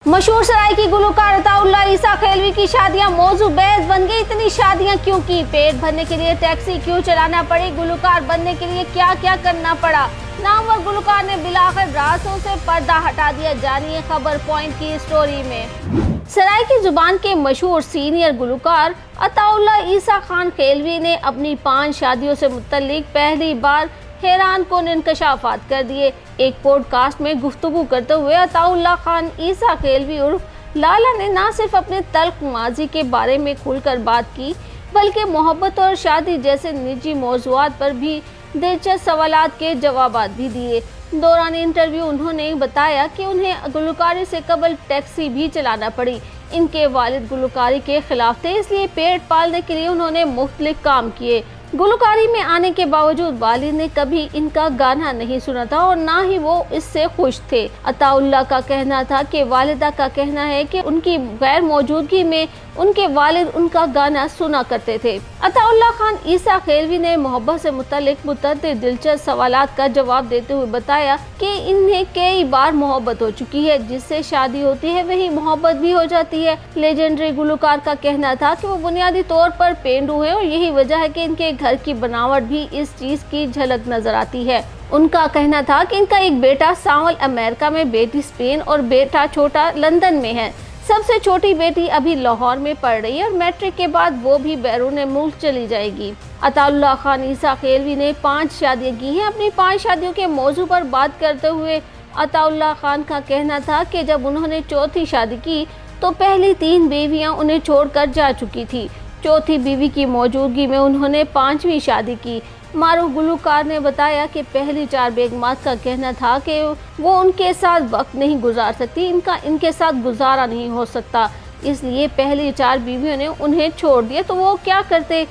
मशहूर सराइकी गुलकार अताउल्लाह ईसा खेलवी की शादियां मौजू बहस बन गई। इतनी शादियां क्यों की? पेट भरने के लिए टैक्सी क्यों चलाना पड़ी? गुलकार बनने के लिए क्या क्या करना पड़ा? नामवर गुलकार ने बिलाखिर राज़ों से पर्दा हटा दिया। जानिए खबर पॉइंट की स्टोरी में। सराइकी जुबान के मशहूर सीनियर गुलकार अताउल्लाह ईसा खान खेलवी ने अपनी 5 शादियों से मुतल्लिक पहली बार हैरान कुन इंकशाफात कर दिए। एक पॉडकास्ट में गुफ्तगू करते हुए अताउल्लाह खान ईसा खेलवी उर्फ लाला ने न सिर्फ अपने तल्ख माजी के बारे में खुलकर बात की, बल्कि मोहब्बत और शादी जैसे निजी मौज़ूआत पर भी दिलचस्प सवालात के जवाबात भी दिए। दौरान इंटरव्यू उन्होंने बताया कि उन्हें गुलकारी से कबल टैक्सी भी चलाना पड़ी। इनके वालिद गुलकारी के खिलाफ थे, इसलिए पेट पालने के लिए उन्होंने मुख्तलिफ काम किए। गुलकारी में आने के बावजूद वालिद ने कभी इनका गाना नहीं सुना था और ना ही वो इससे खुश थे। अताउल्लाह का कहना था कि वालिदा का कहना है कि उनकी गैर मौजूदगी में उनके वालिद उनका गाना सुना करते थे। अताउल्लाह खान ईसा खेलवी ने मोहब्बत से मुतल्लिक मुतअद्दिद दिलचस्प सवालात का जवाब देते हुए बताया कि इन्हें कई बार मोहब्बत हो चुकी है। जिससे शादी होती है वही मोहब्बत भी हो जाती है। लेजेंडरी गुलकार का कहना था कि वो बुनियादी तौर पर पेंडू है और यही वजह है कि इनके घर की बनावट भी इस चीज की झलक नजर आती है। उनका कहना था कि इनका एक बेटा सांवल अमेरिका में, बेटी स्पेन और बेटा छोटा लंदन में है। सबसे छोटी बेटी अभी लाहौर में पढ़ रही है और मैट्रिक के बाद वो भी बैरून मुल्क चली जाएगी। अताउल्लाह खान ईसा खेलवी ने 5 शादियां की हैं। अपनी 5 शादियों के मौजू पर बात करते हुए अताउल्लाह खान का कहना था कि जब उन्होंने चौथी शादी की तो पहली 3 बीवियां उन्हें छोड़कर जा चुकी थी। चौथी बीवी की मौजूदगी में उन्होंने 5वीं शादी की। मारूफ गुलकार ने बताया कि पहली 4 बेगमात का कहना था कि वो उनके साथ वक्त नहीं गुजार सकती, इनके साथ गुजारा नहीं हो सकता, इसलिए पहली 4 बीवियों ने उन्हें छोड़ दिया तो वो क्या करते,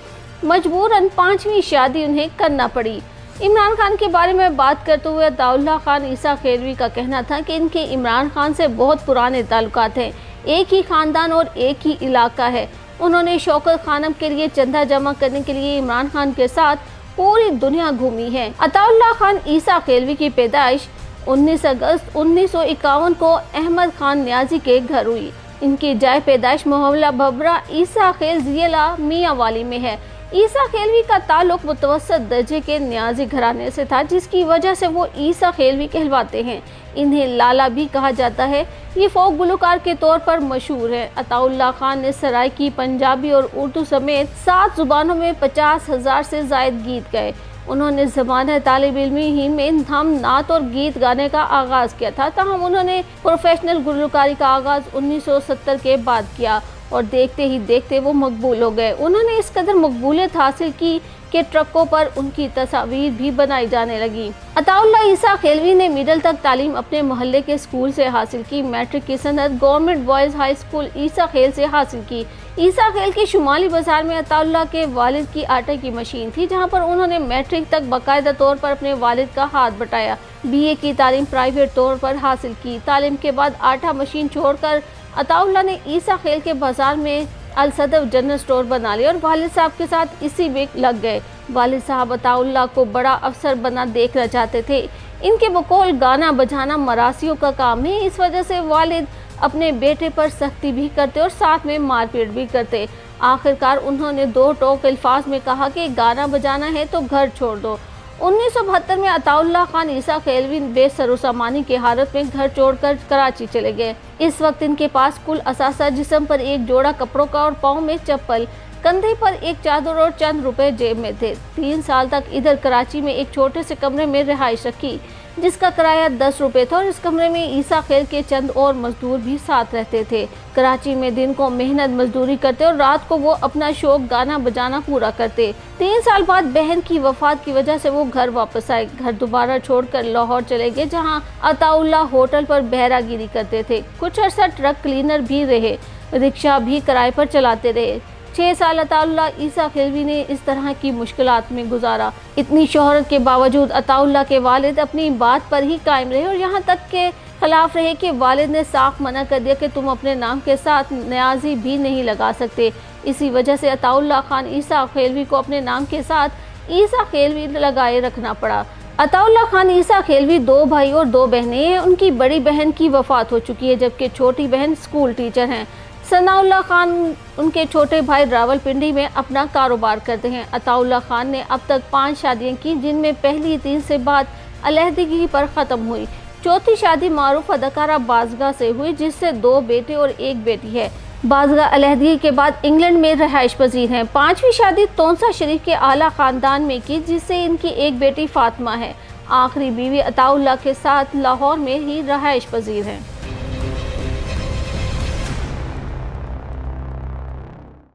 मजबूरन 5वीं शादी उन्हें करना पड़ी। इमरान खान के बारे में बात करते हुए अताउल्लाह खान ईसा खेलवी का कहना था कि इनके इमरान खान से बहुत पुराने ताल्लुकात हैं, एक ही खानदान और एक ही इलाका है। उन्होंने शौकत खानम के लिए चंदा जमा करने के लिए इमरान खान के साथ पूरी दुनिया घूमी है। अताउल्लाह खान ईसा खेलवी की पैदाइश 19 अगस्त 1951 को अहमद खान न्याजी के घर हुई। इनकी जाए पैदाइश मोहल्ला बबरा ईसा खेल जिला मियाँ वाली में है। ईसा खेलवी का ताल्लुक मुतवस्सत दर्जे के न्याजी घराने से था, जिसकी वजह से वो ईसा खेलवी कहलवाते हैं। इन्हें लाला भी कहा जाता है। ये फोक गुलकार के तौर पर मशहूर है। अताउल्लाह खान ने सराइकी, पंजाबी और उर्दू समेत 7 जुबानों में 50,000 से ज़ायद गीत गाए। उन्होंने ज़माने तालिब इल्मी ही में हम नात और गीत गाने का आगाज़ किया था, तहम उन्होंने प्रोफेशनल गुलकारी का आगाज़ 1970 के बाद किया और देखते ही देखते वो मकबूल हो गए। उन्होंने इस कदर मकबूलियत हासिल की कि ट्रकों पर उनकी तस्वीर भी बनाई जाने लगी। अताउल्लाह ईसा खेलवी ने मिडल तक तालीम अपने मोहल्ले के स्कूल से हासिल की। मैट्रिक की सनद गवर्नमेंट बॉयज़ हाई स्कूल ईसा खेल से हासिल की। ईसा खेल के शुमाली बाजार में अताउल्लाह के वालिद की आटे की मशीन थी, जहां पर उन्होंने मैट्रिक तक बाकायदा तौर पर अपने वालिद का हाथ बटाया। BA की तालीम प्राइवेट तौर पर हासिल की। तालीम के बाद आटा मशीन छोड़कर अताउल्लाह ने ईसा खेल के बाजार में अल सदफ जनरल स्टोर बना लिया और वालिद साहब के साथ इसी में लग गए। वालिद साहब अताउल्लाह को बड़ा अफसर बना देखना चाहते थे। इनके बकौल गाना बजाना मरासियों का काम है, इस वजह से वालिद अपने बेटे पर सख्ती भी करते और साथ में मारपीट भी करते। आखिरकार उन्होंने 2 टोक अल्फाज में कहा कि गाना बजाना है तो घर छोड़ दो। 1972 में अताउल्लाह खान ईसा खेलवी बेसरोसामानी की हालत में घर छोड़कर कराची चले गए। इस वक्त इनके पास कुल असासा जिस्म पर एक जोड़ा कपड़ों का और पाँव में चप्पल, कंधे पर एक चादर और चंद रुपए जेब में थे। 3 साल तक इधर कराची में एक छोटे से कमरे में रिहाइश रखी, जिसका किराया 10 रुपए था और इस कमरे में ईसा खेल के चंद और मजदूर भी साथ रहते थे। कराची में दिन को मेहनत मजदूरी करते और रात को वो अपना शौक गाना बजाना पूरा करते। 3 साल बाद बहन की वफात की वजह से वो घर वापस आए। घर दोबारा छोड़कर लाहौर चले गए, जहाँ अताउल्लाह होटल पर बहरागिरी करते थे। कुछ अर्सा ट्रक क्लीनर भी रहे, रिक्शा भी किराए पर चलाते रहे। 6 साल अताउल्लाह ईसा खेलवी ने इस तरह की मुश्किलात में गुजारा। इतनी शोहरत के बावजूद अताउल्लाह के वालिद अपनी बात पर ही कायम रहे और यहाँ तक के खिलाफ रहे कि वालिद ने साफ मना कर दिया कि तुम अपने नाम के साथ न्याजी भी नहीं लगा सकते। इसी वजह से अताउल्लाह खान ईसा खेलवी को अपने नाम के साथ ईसा खेलवी लगाए रखना पड़ा। अताउल्ला खान ईसा खेलवी 2 भाई और 2 बहनें हैं। उनकी बड़ी बहन की वफात हो चुकी है जबकि छोटी बहन स्कूल टीचर हैं। सनाउल्लाह खान उनके छोटे भाई रावलपिंडी में अपना कारोबार करते हैं। अताउल्ला खान ने अब तक 5 शादियां की जिनमें पहली 3 से बाद अलहदगी पर ख़त्म हुई। चौथी शादी मारूफ अदाकारा बाज़गा से हुई जिससे 2 बेटे और 1 बेटी है। बाज़गा अलहदगी के बाद इंग्लैंड में रहाइश पजीर हैं। 5वीं शादी तोंसा शरीफ के आला ख़ानदान में की जिससे इनकी 1 बेटी फातिमा है। आखिरी बीवी अताउल्ला के साथ लाहौर में ही रहाइश पजीर हैं।